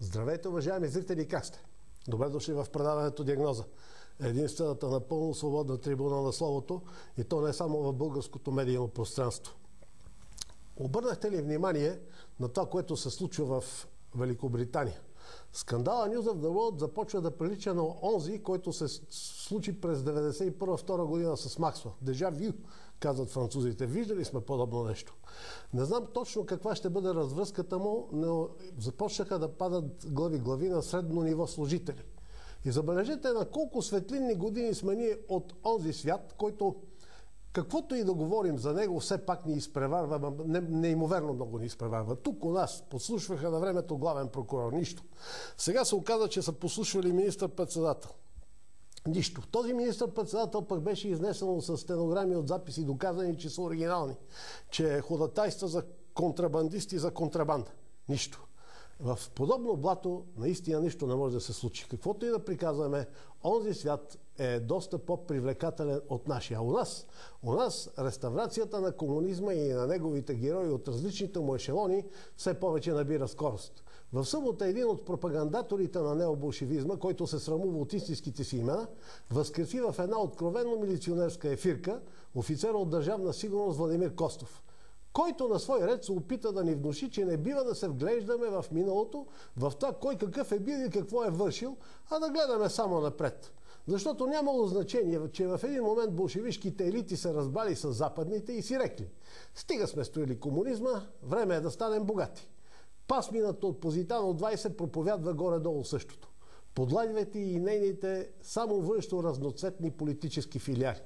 Здравейте, уважаеми зрители, как сте? Добре дошли в предаването Диагноза. Единствената напълно свободна трибуна на словото, и то не само в българското медийно пространство. Обърнахте ли внимание на това, което се случва в Великобритания? Скандала News of the World започва да прилича на онзи, който се случи през 1991-1992 година с Максуел. Déjà vu, казват французите. Виждали сме подобно нещо. Не знам точно каква ще бъде развръзката му, но започнаха да падат глави на средно ниво служители. И забележете на колко светлинни години сме ние от онзи свят, който каквото и да говорим за него, все пак ни изпреварва, неимоверно много ни изпреварва. Тук у нас подслушваха на времето главен прокурор. Нищо. Сега се оказа, че са подслушвали министър-председател. Нищо. Този министър-председател пък беше изнесено с стенограми от записи, доказани, че са оригинални. Че ходатайства за контрабандисти за контрабанда. Нищо. В подобно блато наистина нищо не може да се случи. Каквото и да приказваме, онзи свят е доста по-привлекателен от нашия. У нас реставрацията на комунизма и на неговите герои от различните му ешелони все повече набира скорост. В събота един от пропагандаторите на необолшевизма, който се срамува от истинските си имена, възкреси в една откровенно милиционерска ефирка офицера от Държавна сигурност Владимир Костов, който на свой ред се опита да ни внуши, че не бива да се вглеждаме в миналото, в това кой какъв е бил и какво е вършил, а да гледаме само напред. Защото нямало значение, че в един момент болшевишките елити се разбрали с западните и си рекли: стига сме строили комунизма, време е да станем богати. Пасмината от Позитано 20 проповядва горе-долу същото. Подлагайте и нейните само външно разноцветни политически филиали.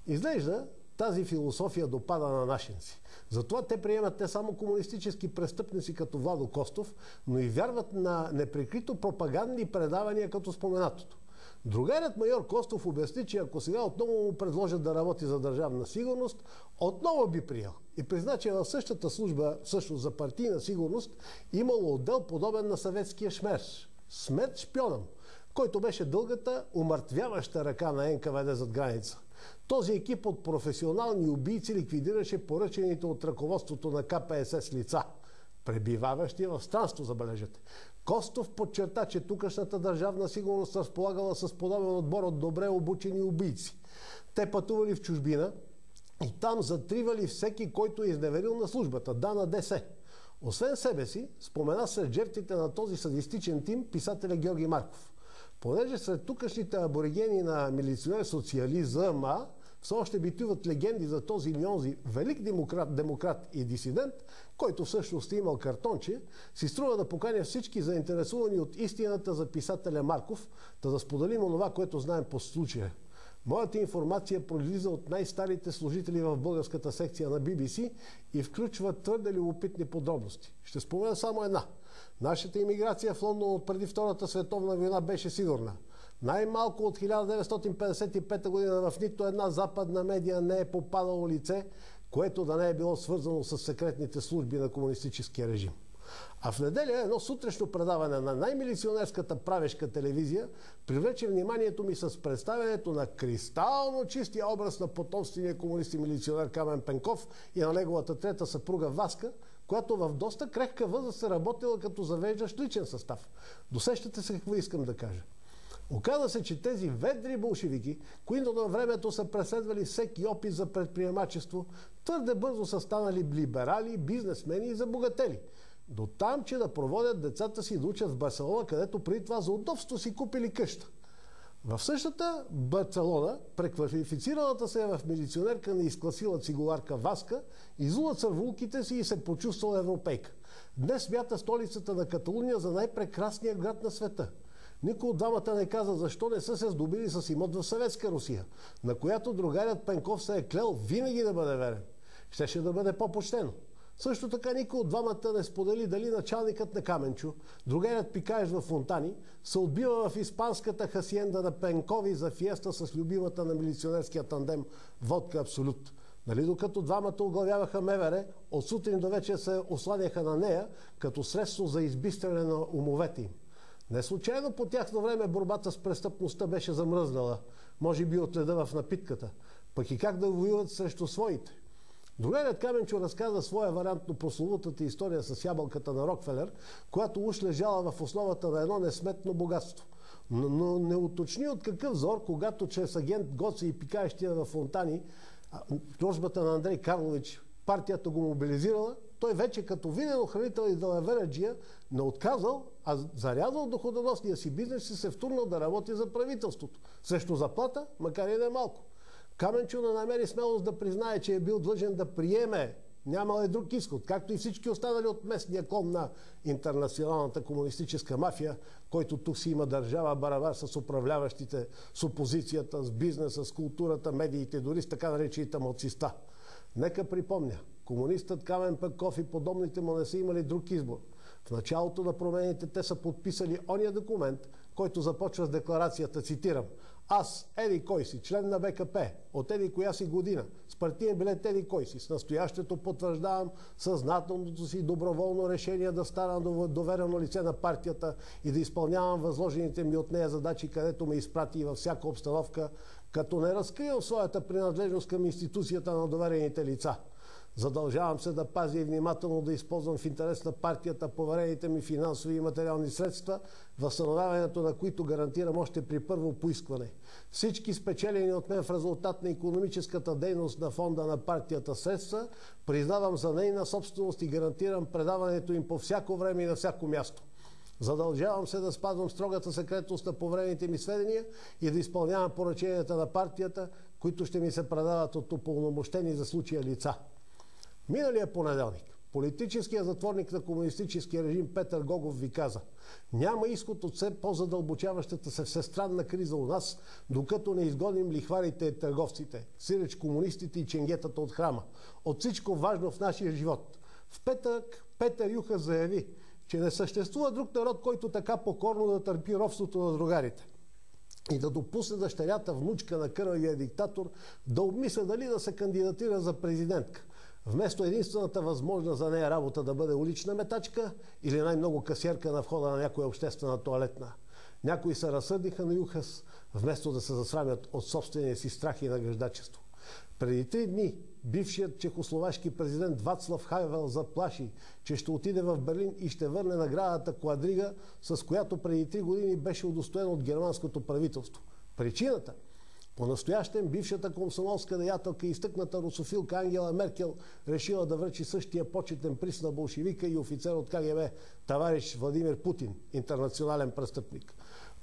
Изглежда, тази философия допада на нашинци. Затова те приемат не само комунистически престъпници като Владо Костов, но и вярват на неприкрито пропагандни предавания като споменатото. Другарят майор Костов обясни, че ако сега отново му предложат да работи за Държавна сигурност, отново би приел. И призна, че в същата служба, също за партийна сигурност, имало отдел подобен на съветския ШМЕРШ. Смерть шпионам, който беше дългата, умъртвяваща ръка на НКВД зад граница. Този екип от професионални убийци ликвидираше поръчените от ръководството на КПСС лица, пребиваващи в странство, забележете. Костов подчерта, че тукашната Държавна сигурност разполагала с подобен отбор от добре обучени убийци. Те пътували в чужбина и там затривали всеки, който е изневерил на службата, на ДС. Освен себе си, спомена сред жертвите на този садистичен тим писателя Георги Марков. Понеже сред тукашните аборигени на милиционер-социализъма все още битуват легенди за този или онзи велик демократ и дисидент, който всъщност е имал картонче, си струва да поканя всички заинтересувани от истината за писателя Марков, да споделим онова, което знаем по случая. Моята информация произлиза от най-старите служители в българската секция на BBC и включва твърде любопитни подробности. Ще спомена само една. Нашата имиграция в Лондон от преди Втората световна война беше сигурна. Най-малко от 1955 година в нито една западна медия не е попадало лице, което да не е било свързано с секретните служби на комунистическия режим. А в неделя едно сутрешно предаване на най-милиционерската правешка телевизия привлече вниманието ми с представянето на кристално чистия образ на потомствения комунист и милиционер Камен Пенков и на неговата трета съпруга Васка, която в доста крехка възраст е работила като завеждащ личен състав. Досещате се какво искам да кажа. Оказа се, че тези ведри болшевики, които на времето са преследвали всеки опит за предприемачество, твърде бързо са станали либерали, бизнесмени и забогатели. До там, че да проводят децата си да учат в Барселона, където преди това за удобство си купили къща. В същата Барселона, преквалифицираната се в милиционерка на изкласила цигуларка Васка, изула цървулките си и се почувствала европейка. Днес смята столицата на Каталуния за най-прекрасния град на света. Никой от двамата не каза защо не са се здобили с имот в Съветска Русия, на която другарят Пенков се е клел винаги да бъде верен. Щеше да бъде по-почтено. Също така никой от двамата не сподели дали началникът на Каменчо, другарят Пикаеш в Фонтани, се отбива в испанската хасиенда на Пенкови за фиеста с любимата на милиционерския тандем водка Абсолют. Нали докато двамата оглавяваха МВР, от сутрин до вечер се осладяха на нея като средство за избистряне на умовете им. Не случайно по тяхно време борбата с престъпността беше замръзнала, може би от леда в напитката, пък и как да воюват срещу своите. Другарят Каменчо разказа своя вариант на прословутата история с ябълката на Рокфелер, която уж лежала в основата на едно несметно богатство. Но не уточни от какъв зор, когато чрез агент Гоце и пикаещия в фонтани службата на Андрей Карлович партията го мобилизирала, той вече като виден охранител и далавераджия не отказал, а зарязал доходоносния си бизнес и се втурнал да работи за правителството. Срещу заплата, макар и не малко. Каменчо не намери смелост да признае, че е бил длъжен да приеме, нямал е друг изход, както и всички останали от местния клон на интернационалната комунистическа мафия, който тук си има държава барабар с управляващите, с опозицията, с бизнеса, с културата, медиите, дори с така наречените малциста. Нека припомня, комунистът Камен Петков и подобните му не са имали друг избор. В началото на промените те са подписали ония документ, който започва с декларацията, цитирам: "Аз, еди кой си, член на БКП, от еди коя си година, с партиен билет еди кой си, с настоящето потвърждавам съзнателното си доброволно решение да стана доверено лице на партията и да изпълнявам възложените ми от нея задачи, където ме изпрати и във всяка обстановка, като не разкривам своята принадлежност към институцията на доверените лица. Задължавам се да пазя и внимателно да използвам в интерес на партията поверените ми финансови и материални средства, възстановяването на които гарантирам още при първо поискване. Всички спечелени от мен в резултат на икономическата дейност на фонда на партията средства, признавам за нейна собственост и гарантирам предаването им по всяко време и на всяко място. Задължавам се да спазвам строгата секретност на поверените ми сведения и да изпълнявам поръченията на партията, които ще ми се предават от упълномощени за случая лица." Миналия понеделник политическият затворник на комунистическия режим Петър Гогов ви каза: "Няма изход от все по-задълбочаващата се всестранна криза у нас, докато не изгоним лихварите и търговците, сиреч комунистите и ченгетата от храма, от всичко важно в нашия живот." В петък Петър Юхас заяви, че не съществува друг народ, който така покорно да търпи робството на другарите и да допусне дъщерята, внучка на кървавия диктатор, да обмисля дали да се кандидатира за президентка, вместо единствената възможна за нея работа да бъде улична метачка или най-много касиерка на входа на някоя обществена тоалетна. Някои се разсърдиха на Юхас, вместо да се засрамят от собствения си страх и награждачество. Преди 3 дни бившият чехословашки президент Вацлав Хавел заплаши, че ще отиде в Берлин и ще върне наградата Квадрига, с която преди 3 години беше удостоен от германското правителство. Причината? По-настоящем бившата комсомолска деятелка и изтъкната русофилка Ангела Меркел решила да връчи същия почетен приз на болшевика и офицер от КГБ, товарищ Владимир Путин, интернационален престъпник.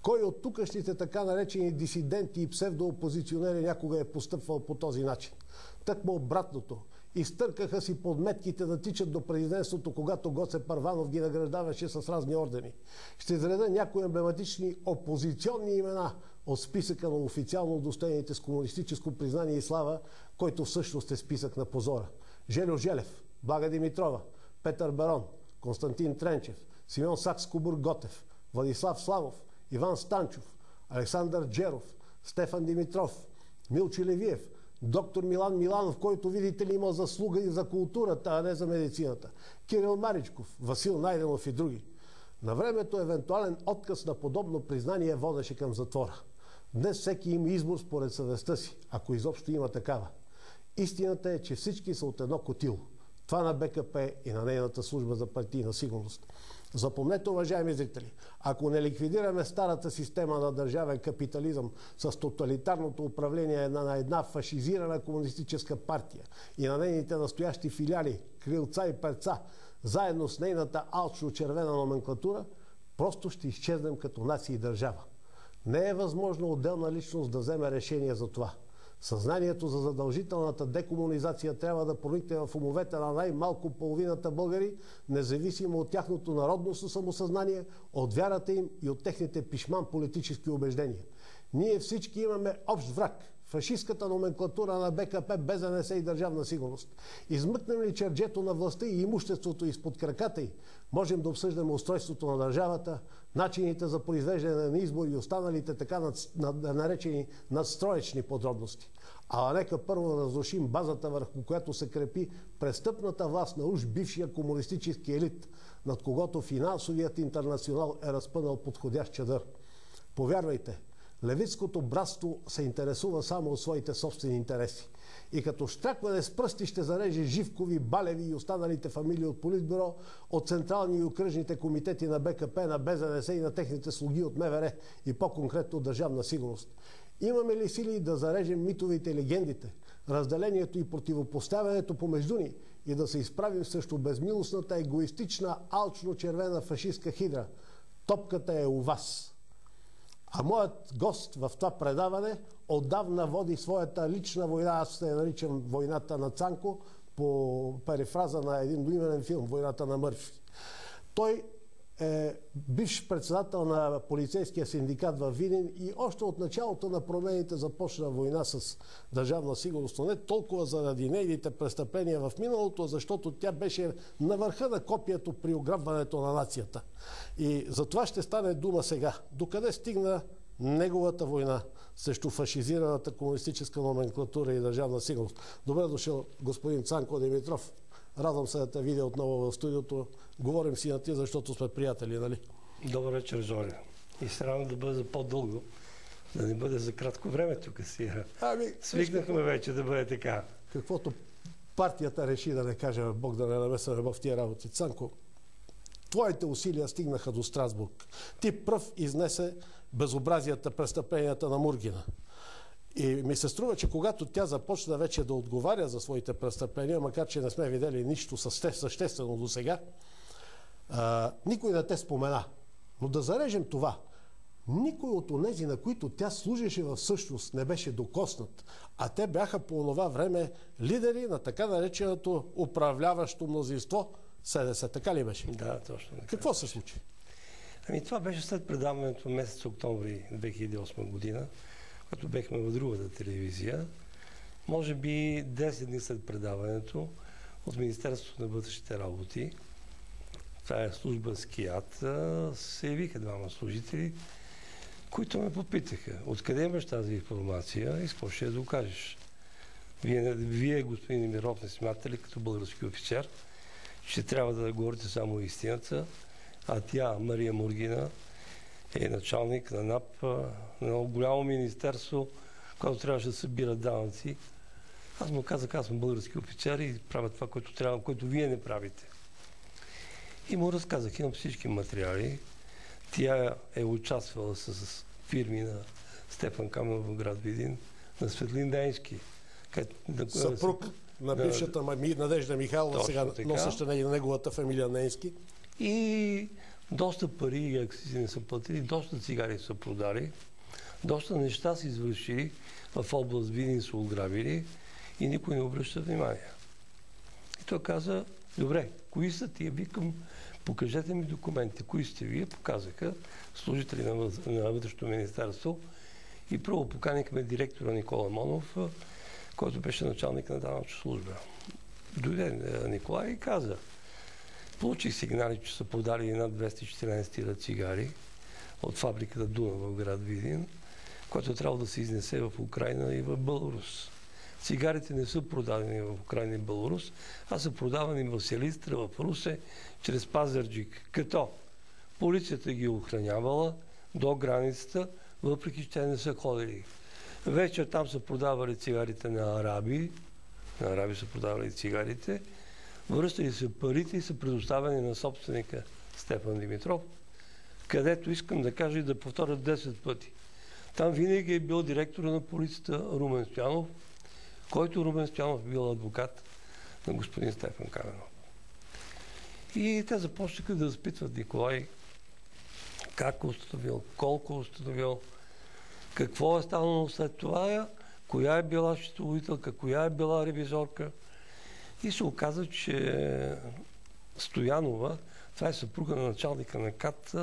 Кой от тукашните така наречени дисиденти и псевдоопозиционери някога е постъпвал по този начин? Тъкмо обратното. Изтъркаха си подметките да тичат до президентството, когато Гоце Първанов ги награждаваше с разни ордени. Ще изреда някои емблематични опозиционни имена от списъка на официално удостоените с комунистическо признание и слава, който всъщност е списък на позора. Жельо Желев, Блага Димитрова, Петър Барон, Константин Тренчев, Симеон Сакскобург-Готев, Владислав Славов, Иван Станчов, Александър Джеров, Стефан Димитров, Милчо Левиев, доктор Милан Миланов, който, видите ли, има заслуга и за културата, а не за медицината, Кирил Маричков, Васил Найденов и други. На времето евентуален отказ на подобно признание водеше към затвора. Днес всеки има избор според съвестта си, ако изобщо има такава. Истината е, че всички са от едно котило. Това на БКП и на нейната служба за партийна сигурност. Запомнете, уважаеми зрители, ако не ликвидираме старата система на държавен капитализъм с тоталитарното управление на една фашизирана комунистическа партия и на нейните настоящи филиали, крилца и перца, заедно с нейната алчно-червена номенклатура, просто ще изчезнем като нация и държава. Не е възможно отделна личност да вземе решение за това. Съзнанието за задължителната декомунизация трябва да проникне в умовете на най-малко половината българи, независимо от тяхното народностно самосъзнание, от вярата им и от техните пишман политически убеждения. Ние всички имаме общ враг – фашистката номенклатура на БКП, БЗНС и Държавна сигурност. Измъкнем ли черджето на властта и имуществото изпод краката й, можем да обсъждаме устройството на държавата, начините за произвеждане на избори и останалите така наречени надстроечни подробности. А нека първо разрушим базата, върху която се крепи престъпната власт на уж бившия комунистически елит, над когото финансовият интернационал е разпънал подходящ чадър. Повярвайте, Левитското братство се интересува само от своите собствени интереси. И като щракване с пръсти ще зареже Живкови, Балеви и останалите фамилии от Политбюро, от централни и окръжните комитети на БКП, на БЗНС и на техните слуги от МВР и по-конкретно Държавна сигурност. Имаме ли сили да зарежем митовете и легендите, разделението и противопоставянето помежду ни и да се изправим срещу безмилостната, егоистична, алчно-червена фашистка хидра? Топката е у вас. А моят гост в това предаване отдавна води своята лична война. Аз се наричам войната на Цанко, по перифраза на един доименен филм «Войната на Мърфи». Той е бивш председател на полицейския синдикат във Видин и още от началото на промените започна война с Държавна сигурност. Но не толкова заради нейните престъпления в миналото, защото тя беше на върха на копието при ограбването на нацията. И за това ще стане дума сега. Докъде стигна неговата война срещу фашизираната комунистическа номенклатура и Държавна сигурност? Добре дошъл, господин Цанко Димитров. Радвам се да те видя отново в студиото. Говорим си на ти, защото сме приятели, нали? Добър вечер, Жоре. И се радвам да бъде за по-дълго, да не бъде за кратко време тук си. Свикнахме вече да бъде така. Каквото партията реши, да не кажем, Бог да не намесваме в тия работи. Цанко, твоите усилия стигнаха до Страсбург. Ти пръв изнесе безобразията, престъпленията на Мургина. И ми се струва, че когато тя започна вече да отговаря за своите престъпления, макар че не сме видели нищо съществено до сега, никой не те спомена. Но да зарежем това. Никой от онези, на които тя служеше в същност, не беше докоснат. А те бяха по това време лидери на така нареченото управляващо мнозинство СДС. Така ли беше? Да, точно така. Какво се случи? Ами това беше след предаването месец октомври 2008 година, като бехме в другата телевизия. Може би 10 дни след предаването от Министерството на вътрешните работи, това е служба СКИАТ, се явиха двама служители, които ме попитаха: откъде имаш тази информация и с какво ще я докажеш? Вие, господин Миров, не смятате ли като български офицер, че трябва да говорите само истината, а тя, Мария Мургина, е началник на НАП, на много голямо министерство, което трябваше да събира данъци. Аз му казах: аз съм български офицер и правя това, което трябва, което вие не правите. И му разказах, имам всички материали. Тя е участвала с фирми на Стефан Каменов в град Видин, на Светлин Денски. Съпруг на бившата Надежда Михайлова, сега носеща на неговата фамилия Ненски. И доста пари и акцизи не са платили, доста цигари са продали, доста неща са извършили в област Видин, са ограбили и никой не обръща внимание. И той каза: добре, кои са тия? Викам: покажете ми документите. Кои сте вие? Показаха служители на Вътрешното министерство и първо поканихме директора Никола Монов, който беше началник на данъчна служба. Дойде Николай и каза: получих сигнали, че са продали над 214 тира цигари от фабриката Дуна в град Видин, което трябва да се изнесе в Украйна и в Беларус. Цигарите не са продадени в Украйна и Беларус, а са продавани в Силистра, в Русе, чрез Пазарджик, като полицията ги охранявала до границата, въпреки че те не са ходили. Вечер там са продавали цигарите на араби са продавали цигарите, връщали се парите и са предоставени на собственика Стефан Димитров, където искам да кажа и да повторя 10 пъти. Там винаги е бил директор на полицията Румен Стоянов, който Румен Стоянов бил адвокат на господин Стефан Каменов. И те започнаха да разпитват Николай как установил, колко установил, какво е станало след това, коя е била счетоводителка, коя е била ревизорка. И се оказа, че Стоянова, това е съпруга на началника на КАТ,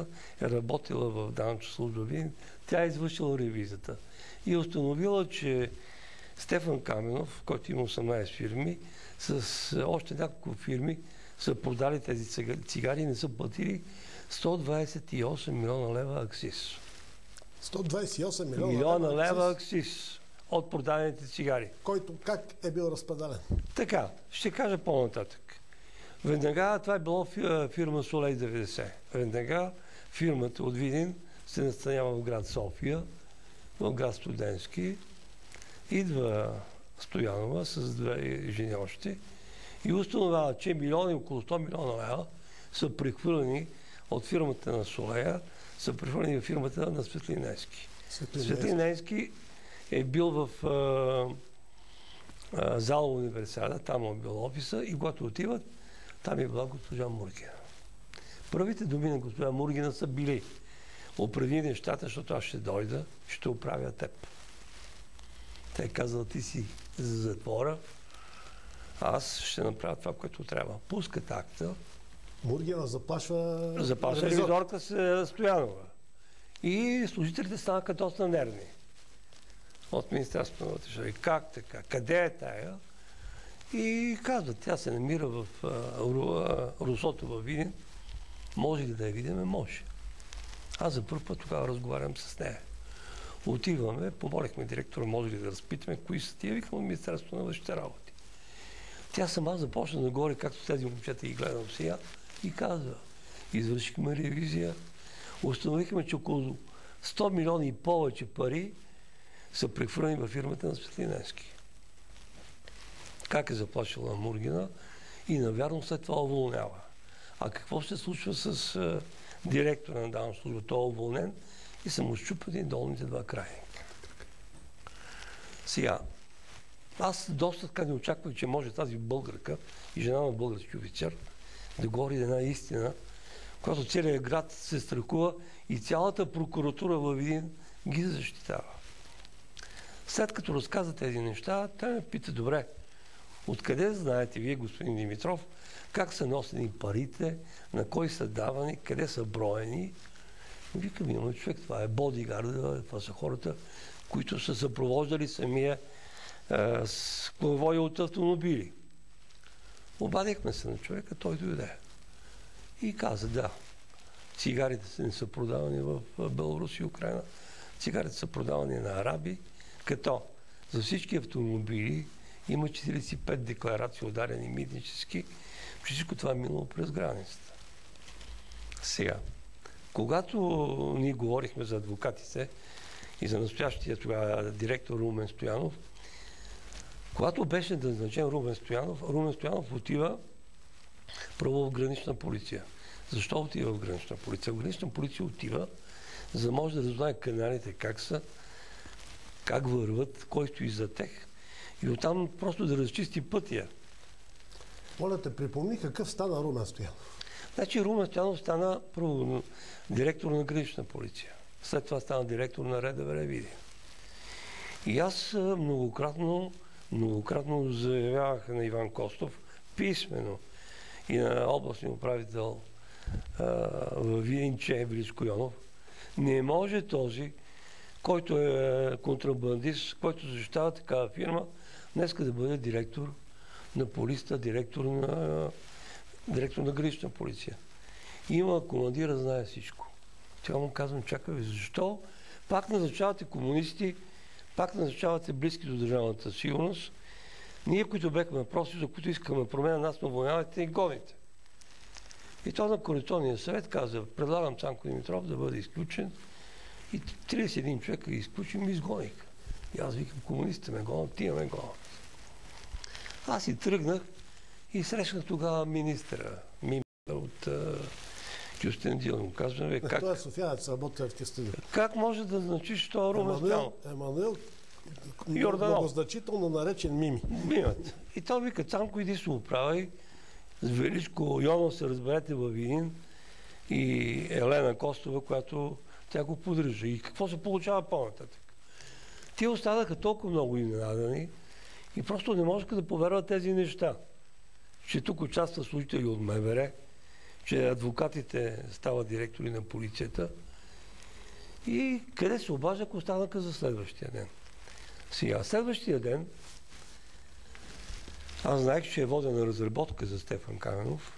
е работила в данъчна служба Видин. Тя е извършила ревизията и е установила, че Стефан Каменов, който има 18 фирми, с още няколко фирми са продали тези цигари и не са платили 128 милиона лева акциз. 128 милиона лева акциз от продадените цигари. Който как е бил разпределен? Така, ще кажа по-нататък. Веднага, това е било фирма Солей 90. Веднага фирмата от Видин се настанява в град София, в град Студентски. Идва Стоянова с две жени още и установява, че около 100 милиона лева са прехвърлени от фирмата на Солея, са прехвърлени в фирмата на Светлиненски. Светлиненски е бил в зала универсиада, там е бил офиса и когато отиват, там е била госпожа Мургина. Първите думи на госпожа Мургина са били: оправи нещата, защото аз ще дойда, ще оправя теб. Тя е казала: ти си за затвора, аз ще направя това, което трябва. Пускат акта. Мургина заплашва ревизорка с Стоянова. И служителите станаха доста нервни. От Министерството на вътрешните. Как така? Къде е тая? И казват, тя се намира в Русото във Видин. Може ли да я видим? Може. Аз за първ път тогава разговарям с нея. Отиваме, помолихме директора, може ли да разпитаме кои са тия, викам от Министерството на външните работи. Тя сама започна да говори, както тези момчета ги гледам сега, и казва: извършихме ревизия, установихме, че около 100 милиона и повече пари са прехвърлени във фирмата на Светлиненски. Как е заплашила Мургина и навярно след това уволнява. А какво се случва с директора на данъчна служба? Той е уволнен и са му счупени долните два крайника. Сега, аз доста така не очаквах, че може тази българка и жена на български офицер да говори една истина, която целият град се страхува и цялата прокуратура във Видин ги защитава. След като разказа тези неща, тя ме пита: добре, откъде знаете вие, господин Димитров, как са носени парите, на кой са давани, къде са броени? Викам: има човек, това е бодигарда, това са хората, които са съпровождали самия конвой от автомобили. Обадихме се на човека, той дойде. И каза: да, цигарите не са продавани в Беларус и Украина, цигарите са продавани на араби, като за всички автомобили има 45 декларации, ударени митнически, всичко това е минало през границата. Сега, когато ние говорихме за адвокатите и за настоящия тогава директор Румен Стоянов, когато беше назначен Румен Стоянов отива първо в гранична полиция. Защо отива в гранична полиция? В гранична полиция отива, за да може да разузнае каналите как са, как върват, кой стои за тях и оттам просто да разчисти пътя. Моля те, припомни какъв стана Румен Стоянов. Значи Румен Стоянов стана първо директор на гранична полиция. След това стана директор на РДВР Видин. И аз многократно заявявах на Иван Костов писмено и на областния управител във Видин, че е Величко Йонов. Не може този, който е контрабандист, който защитава такава фирма, днеска да бъде директор на полицията, директор на гранична полиция. Има командира, знае всичко. Сега му казвам: чакай ви, защо пак назначавате комунисти, пак назначавате близки до държавната сигурност? Ние, които бехме въпроси, за които искаме промена, нас ме уволнявате и гоните. И то на коалиционния съвет каза: предлагам Цанко Димитров да бъде изключен. И 31 човека ги изключим и изгониха. И аз викам: комунистите ме гонят, тия ме гонят. Аз и тръгнах и срещнах тогава министъра от Кюстендил. Му казвам: как... Той е софиянец, работи в Кюстендил. Как може да значиш това Румен Стоянов? Емануил Йорданов. Многозначително наречен Мими. Мимът. И той вика: Цанко, иди се оправай. С Величко Йонов се разберете във Видин и Елена Костова, която тя го поддържа. И какво се получава по-нататък? Те останаха толкова много изненадани и просто не можеха да повярват тези неща. Че тук участват служители от МВР, че адвокатите стават директори на полицията и къде се обаждах, останаха за следващия ден. Сега, следващия ден аз знаех, че е водена разработка за Стефан Каменов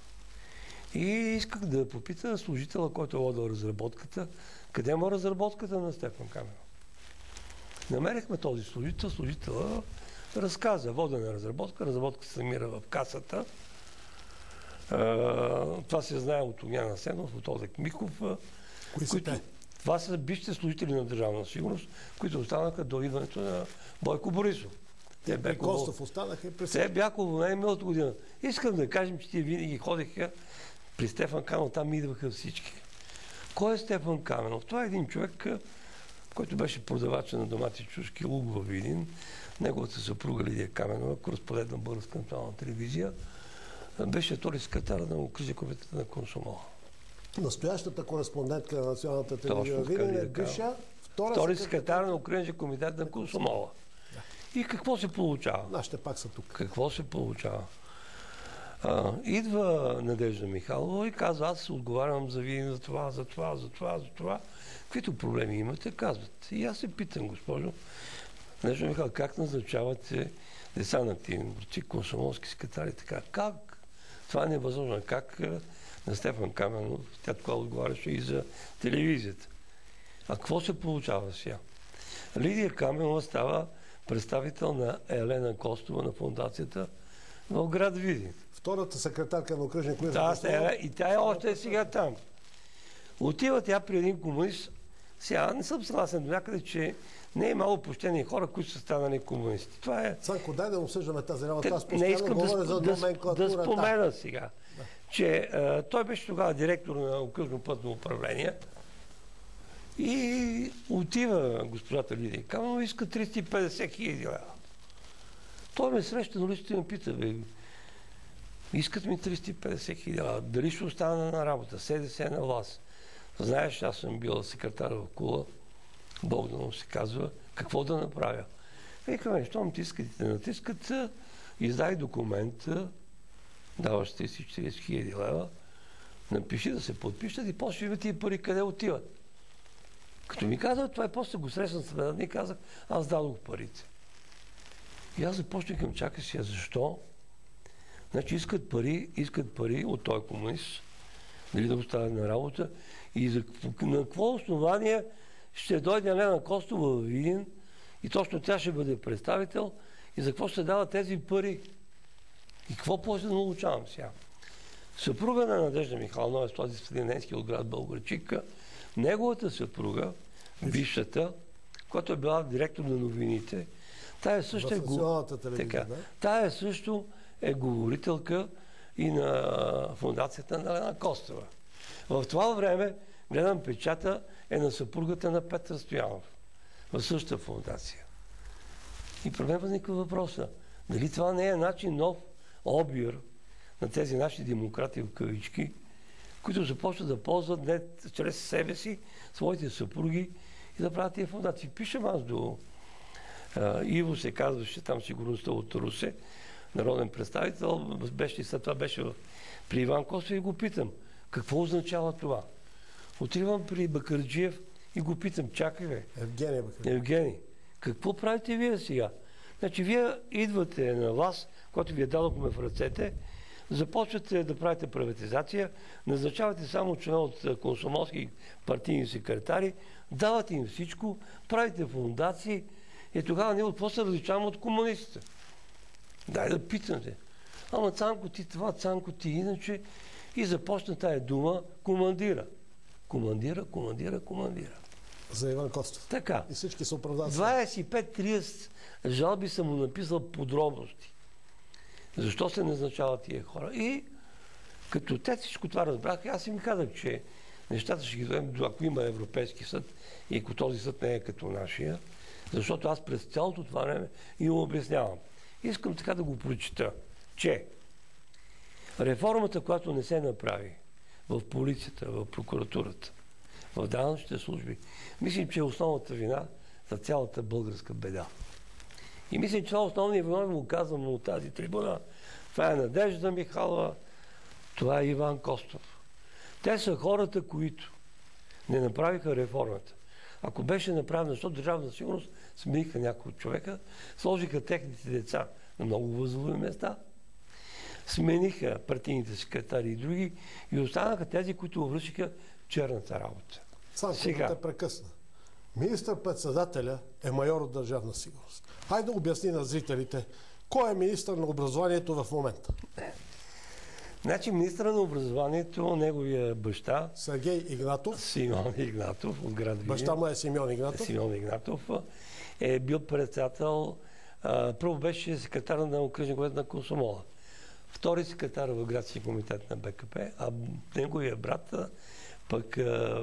и исках да попита служителя, който е водил разработката, къде има разработката на Стефан Каменов. Намерихме този служител, служителя разказа: водена разработка се намира в касата. Това се знае от Огнян Асенов, от Олег Миков. Кои са те? Това са бившите служители на Държавна сигурност, които останаха до идването на Бойко Борисов. Костов останаха и през... Те бяха уволнени миналата година. Искам да кажем, че тия винаги ходиха при Стефан Каменов, там идваха всички. Кой е Стефан Каменов? Това е един човек, който беше продавач на домати чушки лук във Видин. Неговата съпруга Лидия Каменова, кореспондент на Българска национална телевизия, беше втори секретар на окръжния комитет на Комсомола. Настоящата кореспондентка на националната телевизия Видин е бивша втори секретар на окръжния комитет на Комсомола. И какво се получава? Нашите пак са тук. Какво се получава? Идва Надежда Михайлова и казва, аз отговарям за Видин за това. Каквито проблеми имате, казват. И аз се питам, госпожо, Надежда Михайлова, как назначавате деца на активни борци, комсомолски секретари, така? Как? Това не е възможно. Как на Стефан Каменов, тя това отговаряше и за телевизията. А какво се получава сега? Лидия Каменова става представител на Елена Костова на фондацията в град Видин. Втората секретарка на окръжния комитет. Да, и тя е още сега там. Отива тя при един комунист. Сега не съм съгласен до някъде, че не е малко почтени хора, които са станали комунисти. Това е... Цанко, дай да обсъждаме тази работа. Аз не искам да спомена сега, че той беше тогава директор на окръжно пътно управление и отива госпожата Лидия Каменова и иска 350 хиляди лева. Той ме среща на листите и ме пита, искат ми 350 хиляди лева, дали ще остана на работа, СДС на власт. Знаеш, аз съм бил секретар в Кула, Богданов се казва, какво да направя? Викаме, щом тискате, натискат, издай документ, даваш 340 хиляди лева, напиши да се подпишат и после видите тия пари къде отиват. Като ми казва, това е после го срещна с и казах, аз дадох парите. И аз започнах към чака си, защо? Значи искат пари от този комунист, дали да оставят на работа и на какво основание ще дойде Елена Костова във Видин и точно тя ще бъде представител и за какво ще дават тези пари. И какво после да научавам сега? Съпруга на Надежда Михайлова, с този Следененски от град Българчика, неговата съпруга, бившата, която е била директор на новините, тая също е говорителка и на фондацията на Елена Костова. В това време, гледам печата, е на съпругата на Петър Стоянов. В същата фондация. И при мен възниква въпроса. Дали това не е начин нов обир на тези наши демократи в кавички, които започват да ползват не чрез себе си своите съпруги и да правят тия фондации. Пишем аз до Иво, се казваше там сигурността от Русе, народен представител, беше, след това беше при Иван Костов и го питам, какво означава това? Отивам при Бакърджиев и го питам, чакай бе. Евгений, какво правите вие сега? Значи вие идвате на власт, когато ви дадохме в ръцете, започвате да правите приватизация, назначавате само членове от комсомолски партийни секретари, давате им всичко, правите фондации и тогава ние какво се различаваме от комунистите? Дай да питате. Ама Цанко ти това, Цанко ти иначе и започна тая дума командира. Командира. За Иван Костов. Така. И всички се оправдават. 25-30 жалби съм му написал подробности. Защо се назначават тия хора? И като те всичко това разбраха, аз им казах, че нещата ще ги дадем, ако има Европейски съд и ако този съд не е като нашия, защото аз през цялото това време им обяснявам. Искам така да го прочита, че реформата, която не се направи в полицията, в прокуратурата, в данъчните служби, мислим, че е основната вина за цялата българска беда. И мисля, че това основният виновен го казвам от тази трибуна. Това е Надежда Михайлова, това е Иван Костов. Те са хората, които не направиха реформата. Ако беше направена, защото Държавна сигурност смениха някои от човека, сложиха техните деца на много възлови места, смениха партийните секретари и други и останаха тези, които вършиха черната работа. Цанко, да те прекъсна. Министър-председателя е майор от Държавна сигурност. Хайде да обясни на зрителите, кой е министър на образованието в момента? Значи министъра на образованието, неговия баща Сергей Игнатов. Симеон Игнатов от град Видин. Баща му е Симеон Игнатов. Симеон Игнатов е бил председател. Първо беше секретар на окръжния комитет на Комсомола. Втори секретар в градския комитет на БКП, а неговия брат пък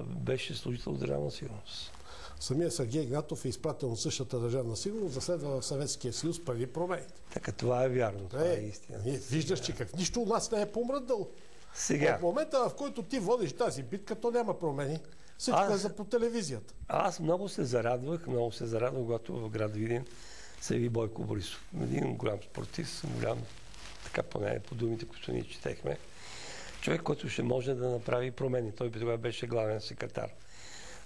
беше служител в Държавна сигурност. Самия Сергей Игнатов е изпратен от същата Държавна сигурност, заследва в Съветския съюз преди промените. Така, това е вярно, това е истина. Виждаш, че как нищо у нас не е помръднало. Сега. От момента, в който ти водиш тази битка, то няма промени. Всичко е за по телевизията. Аз много се зарадвах, когато в град Видин се яви Бойко Борисов. Един голям спортист, голям, така поне по думите, които ние четехме. Човек, който ще може да направи промени. Той тогава беше главен секретар.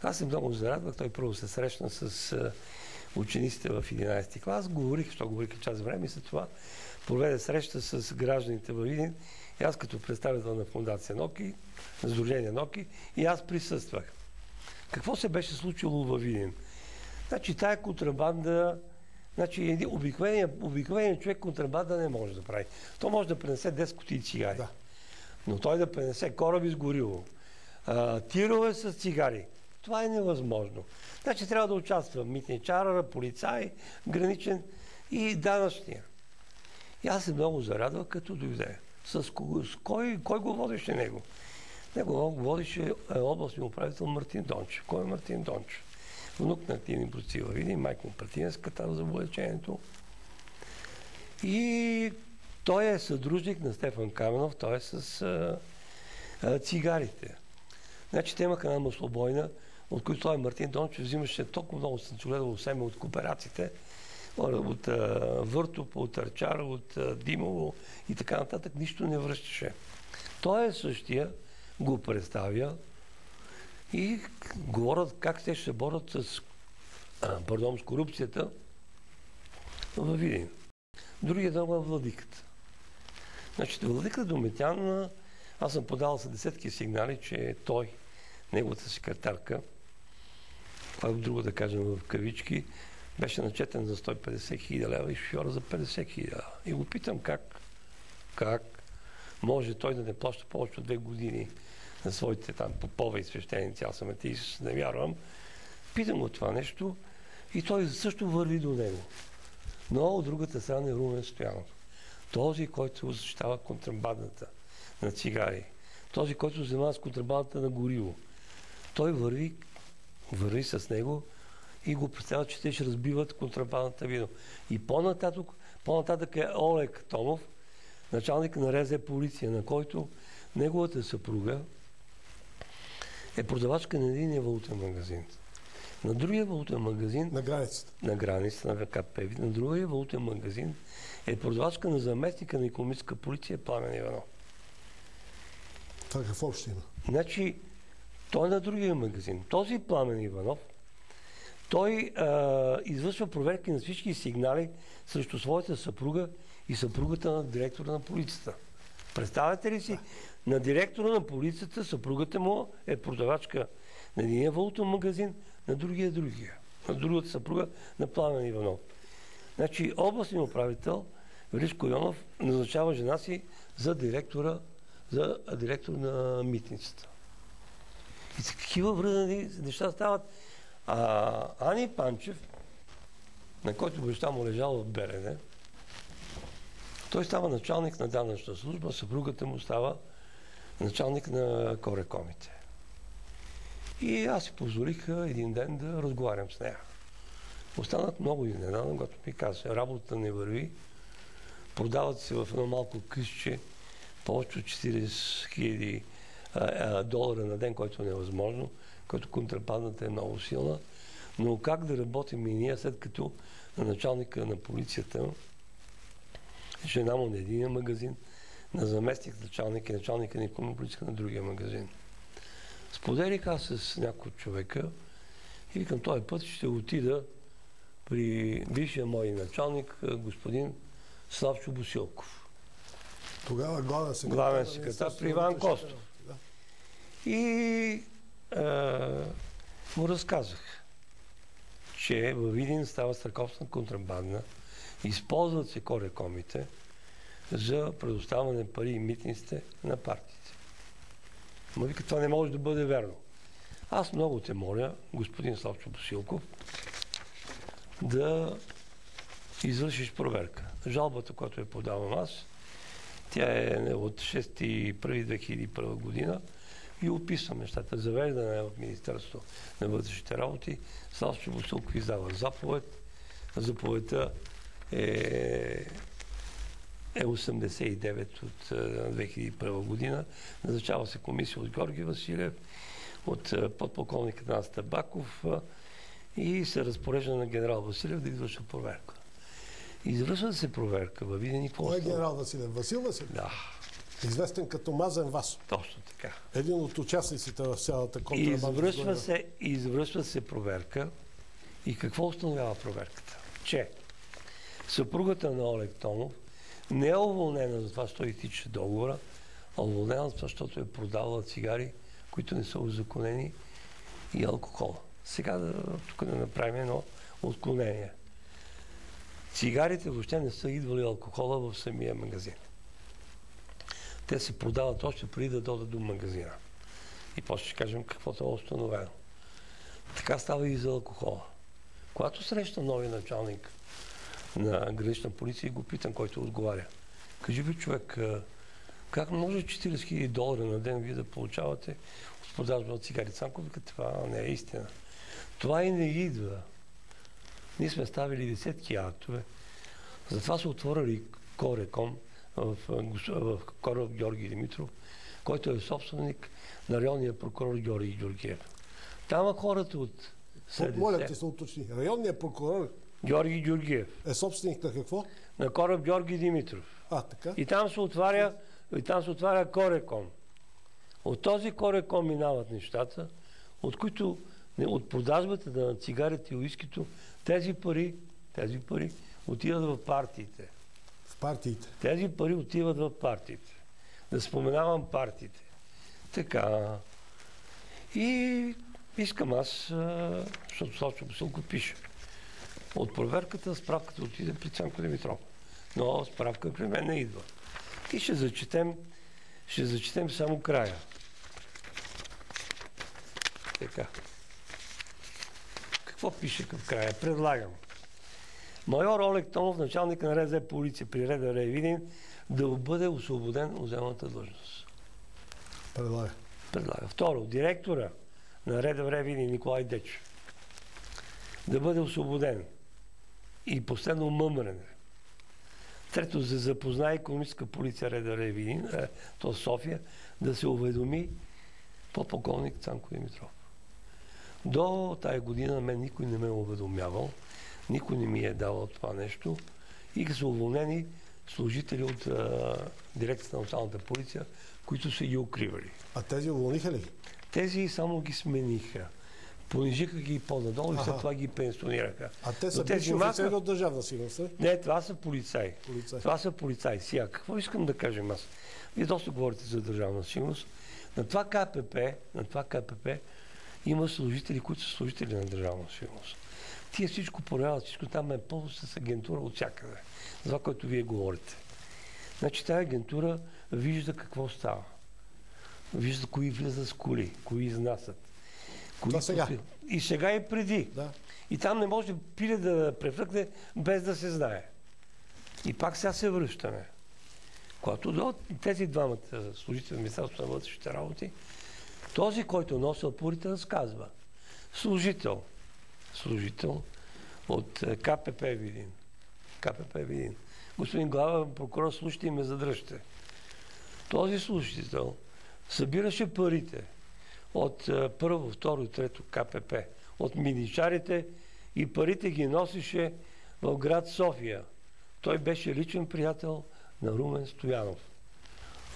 Аз се много зарадвах. Той първо се срещна с учениците в 11-ти клас. Говорих час време и след това проведе среща с гражданите във Видин. И аз като представител на фондация НОКИ, на Сдружение НОКИ, и аз присъствах. Какво се беше случило във Видин? Значи тая контрабанда, значи обикновеният човек контрабанда не може да прави. То може да пренесе 10 кутии цигари. Да. Но той да пренесе кораби с гориво, тирове с цигари. Това е невъзможно. Значи трябва да участва митничар, полицай, граничен и данъчния. И аз се много зарадвах, като дойде. Кой го водеше него? Него го водеше областния управител Мартин Дончев. Кой е Мартин Дончев? Внук на активни бойци във Видин, майка му партиен секретар за облечението. И той е съдружник на Стефан Каменов, той е с цигарите. Значи те имаха една маслобойна, от които той Мартин Дончев взимаше толкова много слънчогледово семе от кооперациите, от Въртоп, от Арчара, от Димово и така нататък, нищо не връщаше. Той е същия, го представя и говорят как те ще се борят с корупцията във Видин. Другия дълго е Владиката. Значи, Владика Домитян, аз съм подал за десетки сигнали, че той, неговата секретарка, това е друго да кажем в кавички, беше начетен за 150 хиляди лева и шофьора за 50 хиляди лева. И го питам как може той да не плаща повече от 2 години на своите там попове и свещеници, аз съм атеист, не вярвам. Питам го това нещо и той също върви до него. Но от другата страна е Румен Стоянов. Този, който защитава контрабандата на цигари. Този, който се занимава с контрабандата на гориво. Той върви с него и го представя, че те ще разбиват контрабандата вино. И по-нататък е Олег Томов, началник на РЗ полиция, на който неговата съпруга е продавачка на един валутен магазин. На другия валутен магазин... На границата на ВКП. На другия валутен магазин е продавачка на заместника на икономическа полиция Пламен Иванов. Това какво общо има? Значи, той е на другия магазин. Този Пламен Иванов, той извършва проверки на всички сигнали срещу своята съпруга и съпругата на директора на полицията. Представете ли си? На директора на полицията съпругата му е продавачка на един валутен магазин, на другия. На другата съпруга на Пламен Иванов. Значи областният управител Величко Йонов назначава жена си за директор на митницата. И такива връзани неща стават. Ани Панчев, на който баща му лежал в Белене, той става началник на данъчна служба, съпругата му става началник на корекомите. И аз си позволих един ден да разговарям с нея. Останах много изненадан, когато ми каза, работата не върви, продават се в едно малко късче повече от 40 хиляди долара на ден, който е невъзможно, който контрабандата е много силна. Но как да работим и ние, след като на началника на полицията, жена му на единия магазин, на заместник началник и началника на икономическа на другия магазин. Споделих аз с някой човека и викам, този път ще отида при бившия мой началник, господин Славчо Босилков. Тогава главен секретар при Иван Костов. Да. И му разказах, че във Видин става страхотна контрабанда, използват се корекомите, за предоставяне пари и митниците на партиите. Ма вика, това не може да бъде верно. Аз много те моля, господин Славчо Босилков, да извършиш проверка. Жалбата, която я подавам аз, тя е от 6.1.2001 година и описвам нещата. Завеждане в Министерството на вътрешните работи. Славчо Босилков издава заповед. Заповедта е 89 от 2001 година. Назначава се комисия от Георги Василев, от подполковник Атанас Табаков и се разпорежда на генерал Василев да извършва проверка. Извършва се проверка във Видин и Кой е генерал Василев? Васил Василев? Да. Известен като Мазен Васо. Точно така. Един от участниците в цялата контрабанда. Извършва се проверка и какво установява проверката? Че съпругата на Олег Томов не е уволнена за това, защото изтича договора, а уволнена за това, защото е продавала цигари, които не са узаконени, и алкохол. Сега тук да направим едно отклонение. Цигарите въобще не са идвали алкохола в самия магазин. Те се продават още преди да дойдат до магазина. И после ще кажем каквото е установено. Така става и за алкохола. Когато среща нови началник на гранична полиция и го питам, който отговаря. Кажи бе, човек, как може 40 000 $ на ден вие да получавате от продажба на цигари? Цанков вика, това не е истина. Това и не идва. Ние сме ставили десетки актове. Затова са отворили Кореком в Коров Георги Димитров, който е собственик на районния прокурор Георги Георгиев. Там хората от СДС... Моля ти се уточни. Районният прокурор Георги Георгиев. Е собственик на какво? На Коров Георги Димитров. Така. И там се отваря Кореком. От този Кореком минават нещата, от които от продажбата на цигарите и уискито, тези пари отиват в партиите. В партиите? Тези пари отиват в партиите. Да споменавам партиите. Така. И искам аз, защото Славчо Босилков пише. От проверката справката отиде при Цанко Димитров. Но справка при мен не идва. И ще зачетем само края. Така. Какво пише към края? Предлагам. Майор Олег Томов, началник на РЗ полиция при РДР Видин, да бъде освободен от заеманата длъжност. Предлага. Второ, директора на РДР Видин Николай Дечев да бъде освободен и последно мъмрене. Трето, за запознае икономическа полиция РДР Видин, т.е. София, да се уведоми подполковник Цанко Димитров. До тая година мен никой не ме е уведомявал, никой не ми е давал това нещо и са уволнени служители от дирекцията на националната полиция, които са ги укривали. А тези уволниха ли? Тези само ги смениха. Понижиха ги по-надолу и след това ги пенсионираха. А те са бивши офицери от Държавна сигурност? Не, това са полицаи. Това са полицаи. Сега, какво искам да кажем аз? Вие доста говорите за Държавна сигурност. На това КПП има служители, които са служители на Държавна сигурност. Тия всичко проявяват, всичко там е пълно с агентура от всякъде. За това, което вие говорите. Значи тази агентура вижда какво става. Вижда кои влизат с коли, кои изнасят. Сега. И сега и преди. Да. И там не може пиле да префръкне без да се знае. И пак сега се връщаме. Когато до тези двамата служители на Министерството на вътрешните работи, този, който носи апурите, разказва. Служител от КПП Видин. Господин главен прокурор, слушайте и ме задръжте. Този служител събираше парите от първо, второ и трето КПП, от миничарите и парите ги носише в град София. Той беше личен приятел на Румен Стоянов.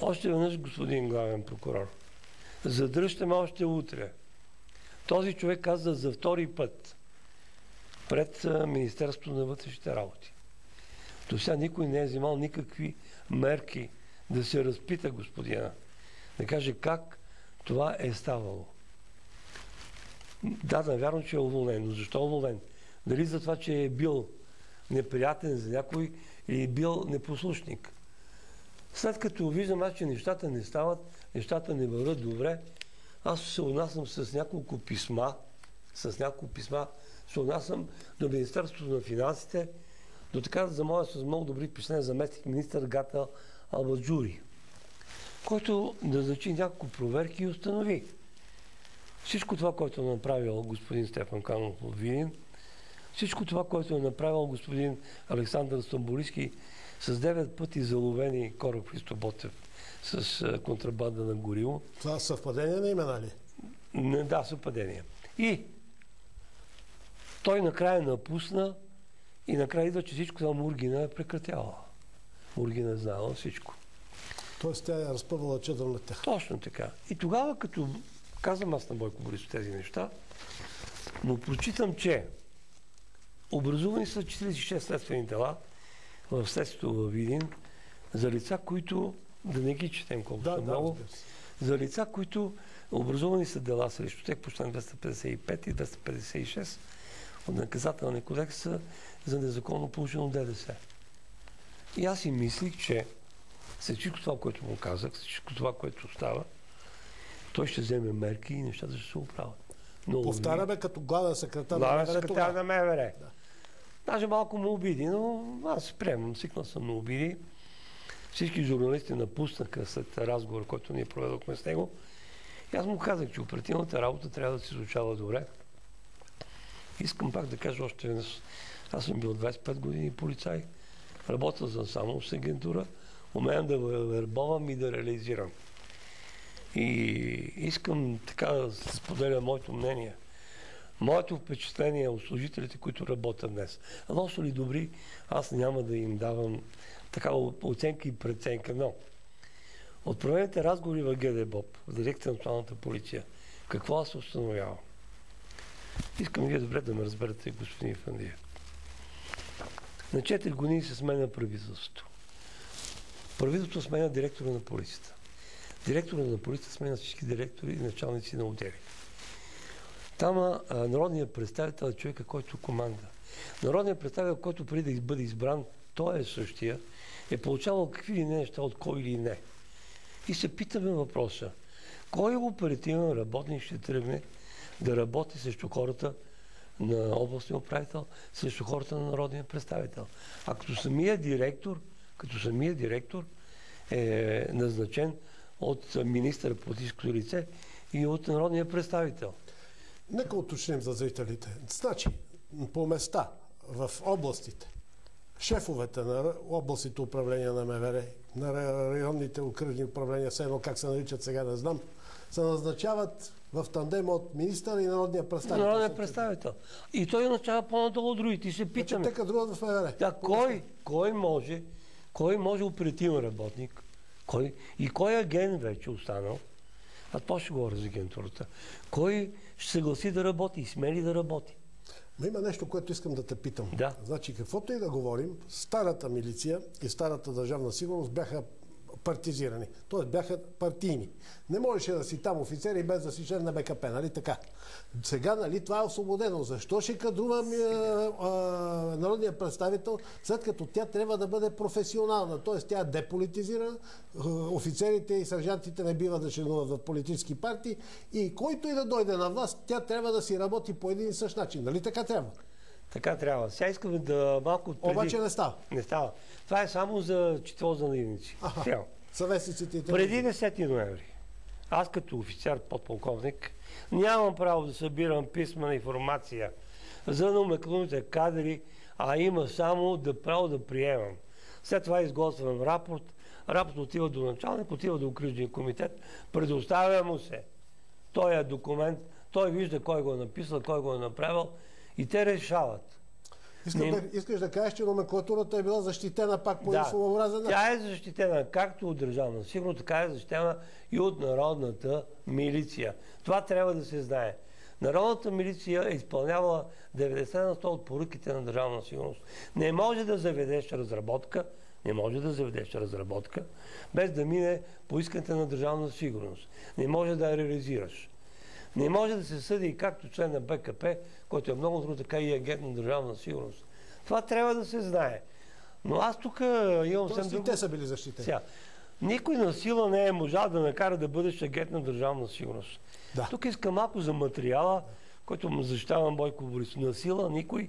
Още веднъж, господин главен прокурор, задръжте ме още утре. Този човек каза за втори път пред Министерството на вътрешните работи. До сега никой не е взимал никакви мерки да се разпита господина. Да каже как това е ставало. Да, навярно, че е уволнен. Но защо е уволнен? Дали за това, че е бил неприятен за някой или бил непослушник? След като виждам аз, че нещата не стават, нещата не върват добре, аз се отнасям с няколко писма, се отнасям до Министерството на финансите, до така за моя с много добри впечатления заместник министър Гата Албаджури, който назначи няколко проверки и установи всичко това, което е направил господин Стефан Канов от Видин, всичко това, което е направил господин Александър Стамболийски с 9 пъти заловени кораб Христо Ботев с контрабанда на гориво. Това съвпадение на имена ли? Не, да, съвпадение. И той накрая напусна и накрая идва, че всичко това Мургина е прекратяла. Мургина е знаела всичко. Тоест тя е разпъвала чадър на тях. Точно така. И тогава, като казвам аз на Бойко Борисов тези неща, но прочитам, че образувани са 46 следствени дела в следствието във Видин за лица, които, да не ги четем колко са много, за лица, които образувани са дела срещу тях по член 255 и 256 от наказателния кодекс за незаконно получено ДДС. И аз си мислих, че след всичко това, което му казах, след всичко това, което става, той ще вземе мерки и нещата ще се оправят. Повтаряме като главен секретар на МВР. Главен секретар на МВР. Да. Даже малко му обиди, но аз приемам, свикнал съм на обиди. Всички журналисти напуснаха след разговор, който ние проведохме с него. И аз му казах, че оперативната работа трябва да се изучава добре. Искам пак да кажа още веднъж. Аз съм бил 25 години полицай. Работил съм само с агентура. Умеем да вербовам и да реализирам. И искам така да споделя моето мнение. Моето впечатление от служителите, които работят днес. Лошо ли добри, аз няма да им давам такава оценка и преценка, но от проведените разговори в ГДБОП, в дирекция на Националната полиция, какво аз се установявам? Искам вие добре да ме разберете, господин Фандиев. На 4 години се сменя правителството. Правителството сменя директора на полицията. Директора на полицията сменя всички директори и началници на отдели. Там народният представител е човека, който команда. Народният представител, който преди да бъде избран, той е същия, е получавал какви ли не неща от кой или не. И се питаме въпроса, кой оперативен работник ще тръгне да работи срещу хората на областния управител, срещу хората на народния представител. А като самия директор е назначен от министър политическото лице и от народния представител. Нека уточним за зрителите. Значи, по места, в областите, шефовете на областните управления на МВР, на районните окръжни управления, все едно как се наричат сега, не знам, се назначават в тандем от министъра и народния представител. Народния представител. И той назначава по-надолу другите. И се питаме. Те кадруват в МВР. Да, кой може оперативен работник? И кой агент вече останал? А то ще говоря за агентурата. Кой ще съгласи да работи и смели да работи? Има нещо, което искам да те питам. Да. Значи, каквото и да говорим, старата милиция и старата държавна сигурност бяха партизирани. Т.е. бяха партийни. Не можеше да си там офицери без да си член на БКП, нали така? Сега, нали, това е освободено. Защо ще кадрува народния представител, след като тя трябва да бъде професионална? Т.е. тя е деполитизирана, офицерите и сержантите не биват да членуват в политически партии и който и да дойде на власт, тя трябва да си работи по един и същ начин. Нали така трябва? Така трябва. Сега искаме да малко преди... Обаче не става. Не става. Това е само за четиво за наивници. Съвестниците и преди 10 ноември, аз като офицер подполковник нямам право да събирам писмена информация за номенклатурните кадри, а има само право да приемам. След това изготвям рапорт. Рапорт отива до началник, отива до окръжния комитет, предоставя му се. Той е документ, той вижда кой го е написал, кой го е направил и те решават. Искаш да кажеш, че номенклатурата е била защитена пак по своеобразен начин? Тя е защитена както от държавна сигурност, така е защитена и от народната милиция. Това трябва да се знае. Народната милиция е изпълнявала 90% от поръките на държавна сигурност. Не може да заведеш разработка, без да мине по искането на държавна сигурност. Не може да я реализираш. Не може да се съди и както член на БКП, който е много трудно, така и агент на държавна сигурност. Това трябва да се знае. Но аз тук имам съвсем друго. Те са били защитени. никой на сила не е можал да накара да бъдеш агент на Държавна сигурност. Да. Тук искам малко за материала, който му защитава Бойко Борисов. На сила никой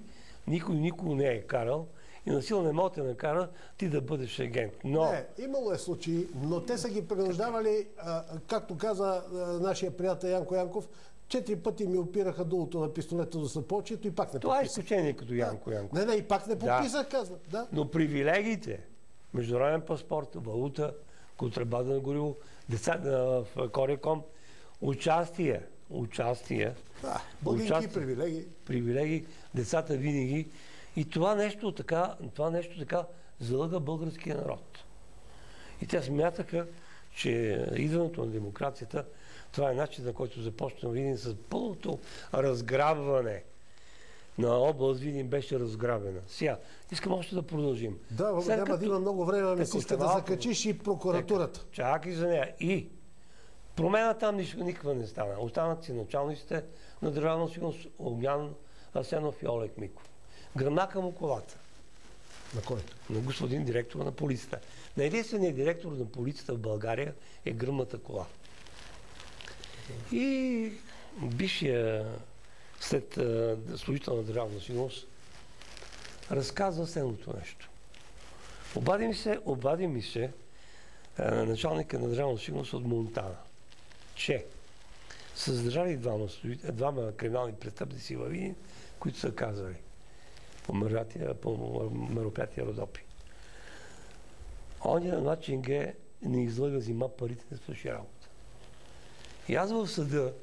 не е карал и на сила не може да накара ти да бъдеш агент. Но... Не, имало е случаи, но те са ги принуждавали, както каза нашия приятел Янко Янков, 4 пъти ми опираха дулото на пистолета до съпочието и пак не подписах. Това е изключение като Янко Янков. Не, и пак не подписах, казва. Да. Но привилегиите, международен паспорт, валута, контрабанда на гориво, деца в Кореком, участие, български привилегии, децата винаги. И това нещо така залъга българския народ. И те смятаха, че идването на демокрацията, това е начин, на който започна Видин с пълното разграбване на област Видин беше разграбена. Сега, искам още да продължим. Да, няма да има много време, ми се иска да закачиш и прокуратурата. Чакай за нея. И промена там никаква не стана. Останат си началниците на Държавна сигурност Огнян Асенов и Олег Миков. Гръмнака му колата. На кой? На господин директор на полицията. На единственият директор на полицията в България е гръмната кола. И бившия след служител на Държавна сигурност разказва следното нещо. Обади ми се началника на Държавна сигурност от Монтана, че са задържали двама криминални престъпници във Видин, които са казали по мероприятия Родопи. Оня начин не излъга, взима парите, не свърши работа. И аз в съда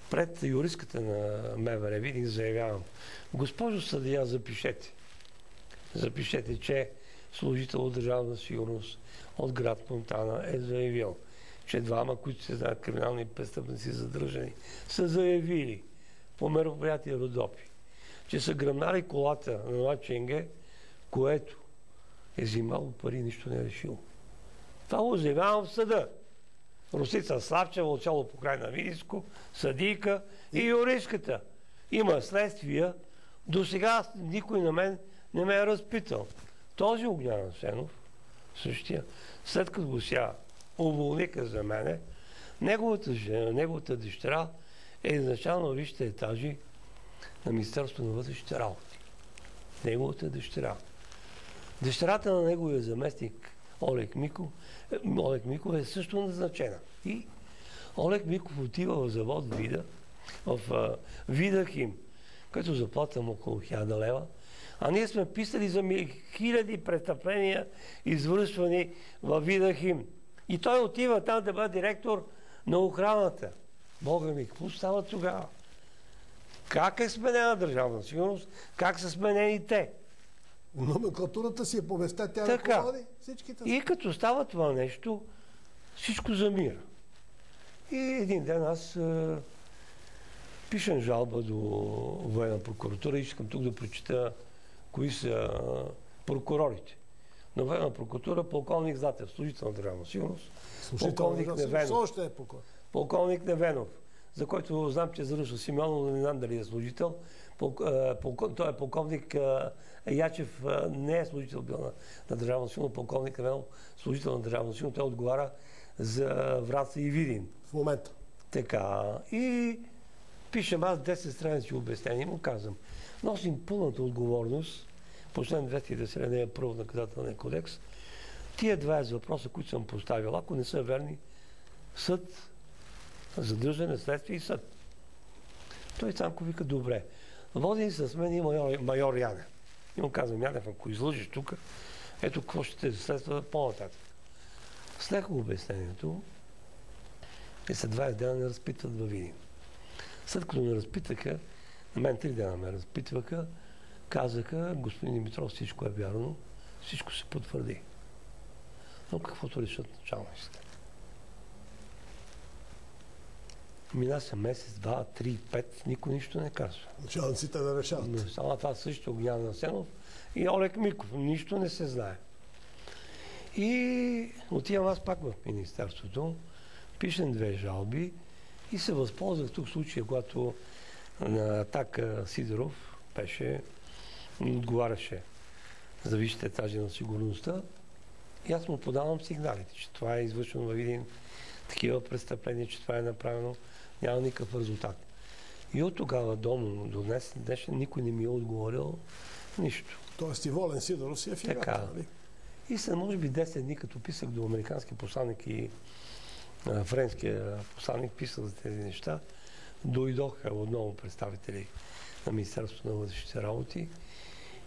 пред юристката на МВР Видин заявявам: госпожо съдия, запишете, че служител от Държавна сигурност от град Монтана е заявил, че двама, които се знаят криминални престъпници задържани, са заявили по мероприятие Родопи, че са гръмнали колата на това ченге, което е взимало пари и нищо не е решило. Това го заявявам в съда. Русица Славчева, отцяло по край на Видинско, съдийка и юристката. Има следствия. До сега никой на мен не ме е разпитал. Този Огнян Асенов, същия, след като го сега уволника за мене, неговата дъщеря е изначално висшите етажи на Министерството на вътрешните работи. Неговата дъщеря. Дъщерята на неговия заместник Олег Миков е също назначена. И Олег Миков отива в завод в Видахим, като заплата му около 1000 лева. А ние сме писали за хиляди престъпления, извършвани в Видахим. И той отива там да бъде директор на охраната. Бога ми, какво става тогава? Как е сменена Държавна сигурност? Как са сменени те? Номенклатурата си е по места, тя ръководи всичките. И като става това нещо, всичко замира. И един ден аз пишем жалба до Военна прокуратура и искам тук да прочита кои са прокурорите. На Военна прокуратура полковник Златев, служител на Държавна сигурност, полковник Невенов, за който знам, че е зарушил Симеонов, но не знам дали е служител. Той е полковник Ячев, не е служител бил на Държавна сигурност, полковник Невенов, служител на Държавна сигурност. Той отговаря за Враца и Видин. В момента. Така. И пишем аз 10 страници обяснение и му казвам: носим пълната отговорност по член 210 алинея 1 от Наказателния кодекс. Тия 20 въпроса, които съм поставил, ако не са верни, съд, задържане, следствие и съд. Той Цанко вика: добре. Води с мен и майор Янев. И му казвам: Янев, ако излъжиш тук, ето какво ще те следства по-нататък. След обяснението и след 20 дена не разпитват във Видин. След като ме разпитаха, на мен 3 дена ме разпитваха, казаха: господин Димитров, всичко е вярно, всичко се потвърди. Но каквото решат началниците. Мина се месец, 2, 3, 5, никой нищо не казва. Началниците да решават. Само това също Огнян Асенов и Олег Миков. Нищо не се знае. И отивам аз пак в Министерството, пишем 2 жалби и се възползвах тук в случая, когато на атака Сидоров отговаряше за висшите етажи на сигурността И аз му подавам сигналите, че това е извършено във Видин, такива престъпления, че това е направено, няма никакъв резултат. И от тогава до днес никой не ми е отговорил нищо. Тоест и Волен Сидеров си е в играта, нали? И след може би 10 дни, като писах до американски посланник и френския посланник, писах за тези неща, дойдоха отново представители на Министерството на вътрешните работи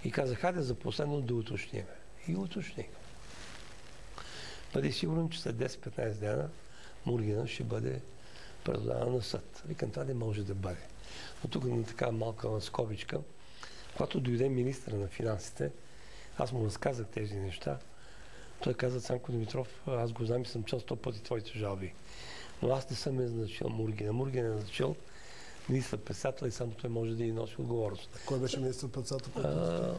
и казах, хайде за последно да уточним. И уточних. Бъди сигурен, че след 10-15 дена Мургина ще бъде предадена на съд. Викам, това не може да бъде. Но тук на така малка скобичка, когато дойде министър на финансите, аз му разказах тези неща. Той каза, Цанко Димитров, аз го знам и съм чел 100 пъти твоите жалби. Но аз не съм назначил Мургина. Мургина е назначил министър-председател и само той може да й носи отговорност. Кой беше министър-председател?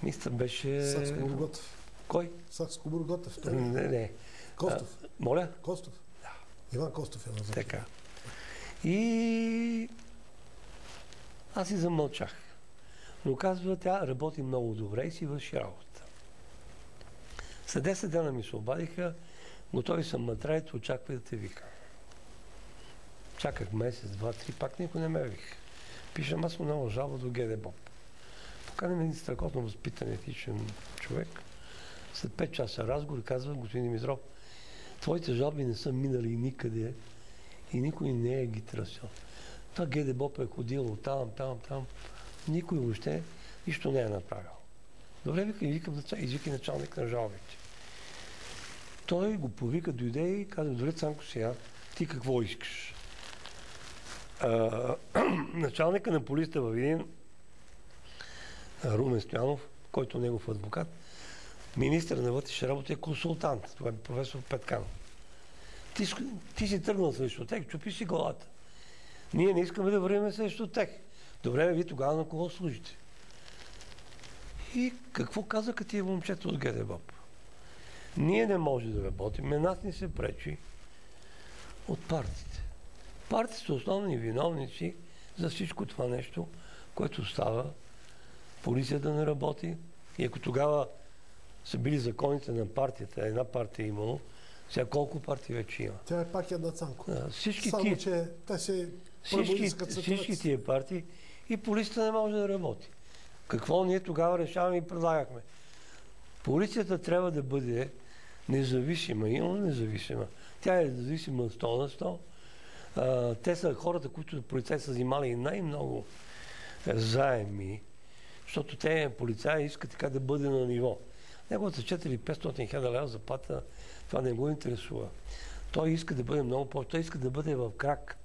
Министър беше... Сакскобурготов. Кой? Сакскобурготов. Не. Костов. Моля? Костов. Да. Иван Костов е назначил. Така. И аз си замълчах. Но казва, тя работи много добре и си върши работа. След 10 дена ми се обадиха, готови съм материалите, очаквай да те викам. Чаках месец, два, три, пак никой не ме вика. Пишем, аз съм много жалба до ГДБОП. Поканим един страхотно възпитан етичен човек. След 5 часа разговор казва, господин Димитров, твоите жалби не са минали никъде и никой не е ги търсил. Това ГДБОП е ходило там. Никой въобще нищо не е направил. Добре, извикай началник на жалбите. Той го повика, дойде и каза, добре, Цанко, сега, ти какво искаш? Началника на полицията във Видин, Румен Стоянов, който е негов адвокат, министър на вътрешните работи е консултант. Това е професор Петканов. Ти си тръгнал срещу тях, чупи си главата. Ние не искаме да вървим срещу тях. Добре, вие тогава на кого служите? И какво казаха тия момчета от ГДБОП? Ние не можем да работим, нас не се пречи от партиите. Партиите са основни виновници за всичко това нещо, което става. Полицията да не работи. И ако тогава са били законите на партията, една партия е имало, сега колко партии вече има? Тя е пак една, Цанко. Само, че те се всички тия партии и полицията не може да работи. Какво ние тогава решаваме и предлагахме? Полицията трябва да бъде независима. Именно независима. Тя е независима 100 на 100. Те са хората, които полицаи са взимали най-много заеми, защото те, полицаи, искат така да бъде на ниво. Неговата 400-500 хиляди лева заплата, това не го интересува. Той иска да бъде много повече, той иска да бъде в крак.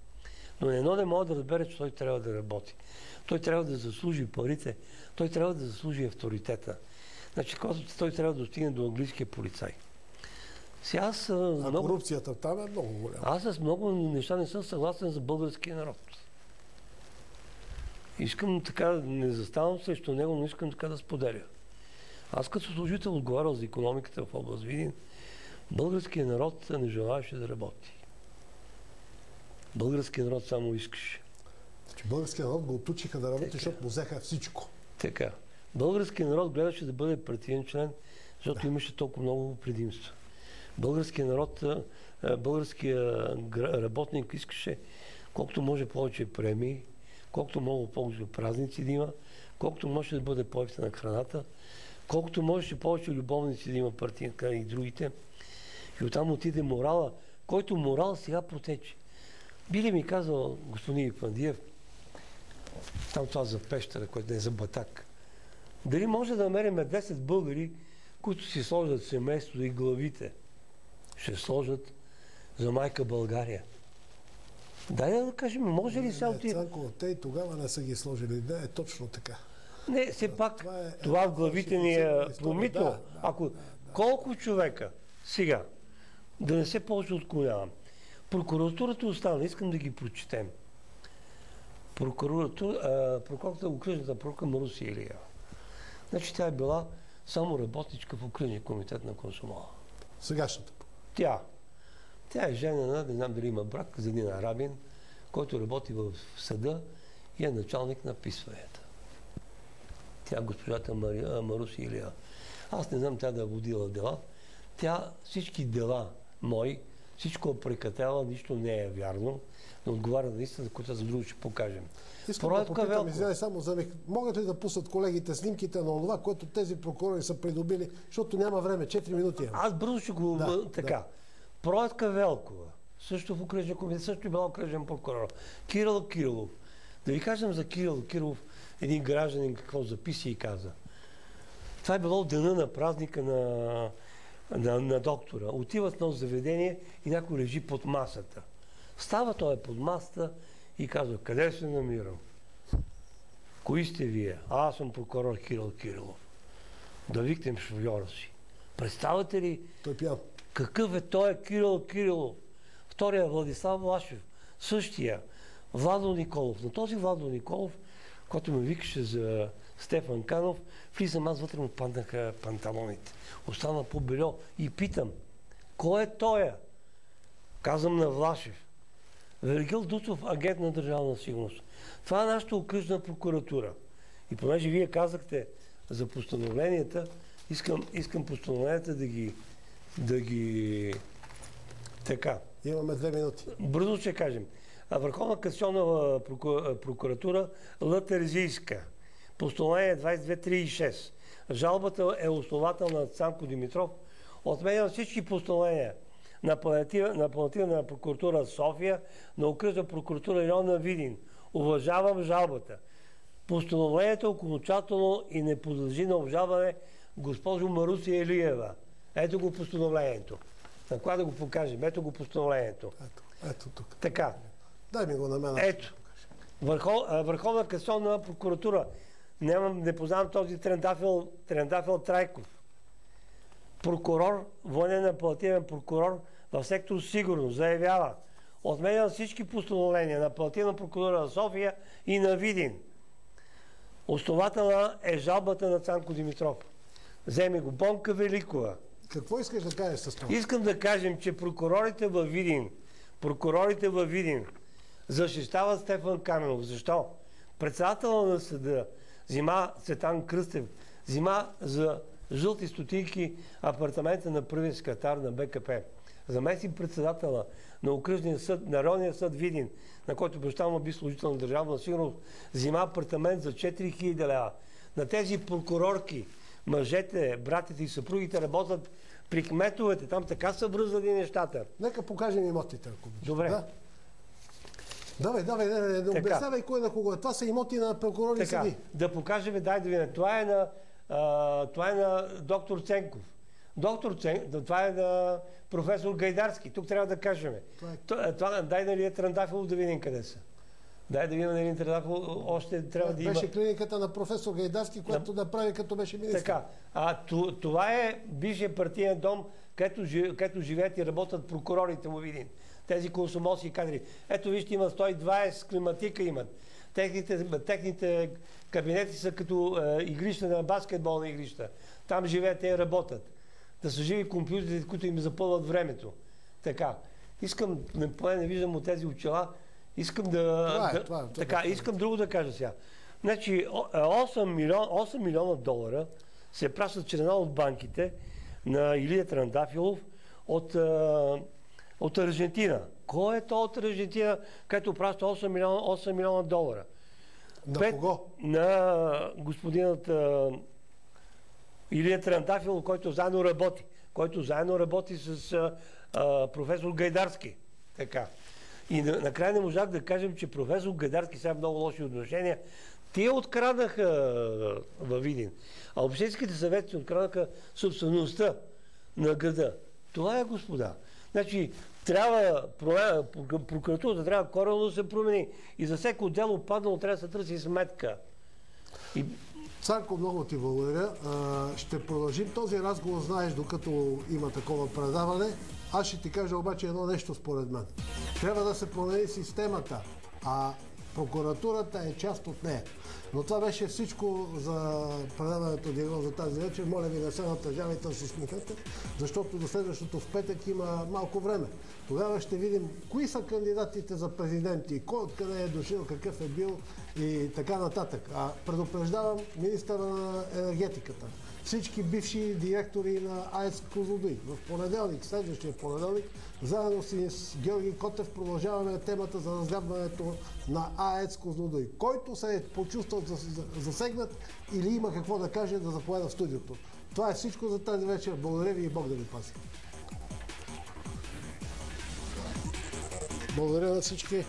Но едно не мога да разбере, че той трябва да работи. Той трябва да заслужи парите, той трябва да заслужи авторитета. Значи, той трябва да достигне до английския полицай. Корупцията там е много голяма. Аз с много неща не съм съгласен за българския народ. Искам така, не заставам срещу него, но искам така да споделя. Аз като служител отговарял за икономиката в област Видин, българският народ не желаеше да работи. Българският народ само искаше. Българският народ го отучиха да работи, защото му взеха всичко. Така. Българският народ гледаше да бъде партиен член, защото имаше толкова много предимства. Българският народ, българският работник искаше колкото може повече премии, колкото много повече празници да има, колкото може да бъде по-евтина храната, колкото можеше повече любовници да има партийка и другите. И оттам отиде морала, който морал сега протече. Би ли ми казал господин Ипандиев, там това за Пещера, което не е за Батак, дали може да намерим 10 българи, които си сложат семейството и главите, ще сложат за майка България. Дай да кажем, може ли сега отиде? Цанко, те и тогава не са ги сложили. Да, е точно така. Не, все пак това в главите ни е промитно. Колко човека сега, да не се повече отклонявам, прокуратурата остана, искам да ги прочетем. Прокуратурата, окръжната прокуратура Маруси Илия. Значи тя е била само работничка в окръжния комитет на Комсомола. Сегашната. Тя е женена, не знам дали има брак, за един арабин, който работи в съда и е началник на писванията. Тя госпожата Маруси Илия. Аз не знам тя да е водила дела, Тя всички дела мои, всичко е прекратяла, нищо не е вярно, не отговаря на истина, която за друго ще покажем. Искам да попитам, извиняй, само за миг. Могат ли да пуснат колегите снимките на това, което тези прокурори са придобили, защото няма време, 4 минути имам. Аз бързо ще го... така. Проектка Велкова, също в окръжен комитет, също е била окръжен прокурор. Кирил Кирилов. Да ви кажем за Кирил Кирилов, един гражданин какво записи и каза. Това е било деня на празника на доктора. Отива в едно заведение и някой лежи под масата. Става той под масата и казва, къде се намирам? Кои сте вие? Аз съм прокурор Кирил Кирилов. Да викнем шофьора си. Представете ли какъв е той Кирил Кирилов? Втория е Владислав Влашев. Същия. Владо Николов. На този Владо Николов, който ме викаше за Стефан Канов, влизам аз вътре, му паднаха панталоните. Остана по-бельо и питам, кой е той? Казвам на Влашев. Вергил Дуцов, агент на Държавна сигурност. Това е нашата окръжна прокуратура. И понеже вие казахте за постановленията, искам постановленията да ги... Така. Имаме 2 минути. Бързо ще кажем. Върховна касационна прокуратура Лътерзийска. Постановление 2236. Жалбата е основателна на Цанко Димитров. Отменя всички постановления на апелативна прокуратура София, на окръжна прокуратура район на Видин. Уважавам жалбата. Постановлението е окончателно и не подлежи на обжалване госпожо Маруси Елиева. Ето го постановлението. На кога да го покажем? Ето го постановлението. Ето тук. Така. Дай ми го на мен. Ето. Върховна касационна прокуратура. Не познавам този Трендафел Трайков. Прокурор, военен апелативен прокурор в сектор сигурност заявява, отменя всички постановления на апелативна прокуратура на София и на Видин. Основателна е жалбата на Цанко Димитров. Вземи го. Бонка Великова. Какво искаш да кажеш с това? Искам да кажем, че прокурорите във Видин защищават Стефан Каменов. Защо? Председател на съда Цветан Кръстев взима за жълти стотинки апартамента на първия секретар на БКП. Заместник председателя на окръжния съд, Народния съд Видин, на който баща му би служител на Държавна сигурност, взима апартамент за 4000 лева. На тези прокурорки, мъжете, братите и съпругите работят при кметовете. Там така са връзани нещата. Нека покажем имотите, ако обичаш. Добре. Да? Давай, не обяснявай кой на кого е. Това са имоти на прокурори и съди. Да покажем, дай да видим. Това е на доктор Ценков. Това е на професор Гайдарски. Тук трябва да кажем. Дай да видим Трандафилов да видим къде са. Дай да видим на един Трандафилов. Още трябва да има... Беше клиниката на професор Гайдарски, която направи като беше министър. Така. Това е бившия партиен дом, където живеят и работят прокурорите му Видин. Тези консумолски кадри. Ето вижте, има 120 климатика имат. Техните кабинети са като игрища на баскетболни игрища. Там живеят и работят. Да са живи компютрите, които им запълват времето. Така. Искам, поне не виждам от тези очила, искам искам друго да кажа сега. Значи 8 милиона долара се пращат чрез една от банките на Илия Трандафилов от Аржентина. Кой е то от Аржентина, където праща 8 милиона долара? На кого? На господинът Илия Трандафилов, който заедно работи с професор Гайдарски. Така. И накрая не можах да кажем, че професор Гайдарски сега много лоши отношения. Те откраднаха във Видин. А общинските съвети откраднаха собствеността на града. Това е, господа. Значи, прокуратурата трябва коренно да се промени. И за всеко дело паднало трябва да се търси сметка. Цанко, много ти благодаря. Ще продължим този разговор, знаеш, докато има такова предаване. Аз ще ти кажа обаче едно нещо според мен. Трябва да се промени системата, а прокуратурата е част от нея. Но това беше всичко за предаването Диагноза тази вечер. Моля ви, не се натъжавайте, да се смихате, защото до следващото в петък има малко време. Тогава ще видим кои са кандидатите за президенти, кой откъде е дошъл, какъв е бил и така нататък. Предупреждавам министъра на енергетиката. всички бивши директори на АЕЦ Козлодуй. В понеделник, следващия понеделник, заедно с Георги Котев продължаваме темата за разгледването на АЕЦ Козлодуй. Който се е почувствал засегнат или има какво да каже, да заповяда в студиото. Това е всичко за тази вечер. Благодаря ви и Бог да ви пази. Благодаря на всички.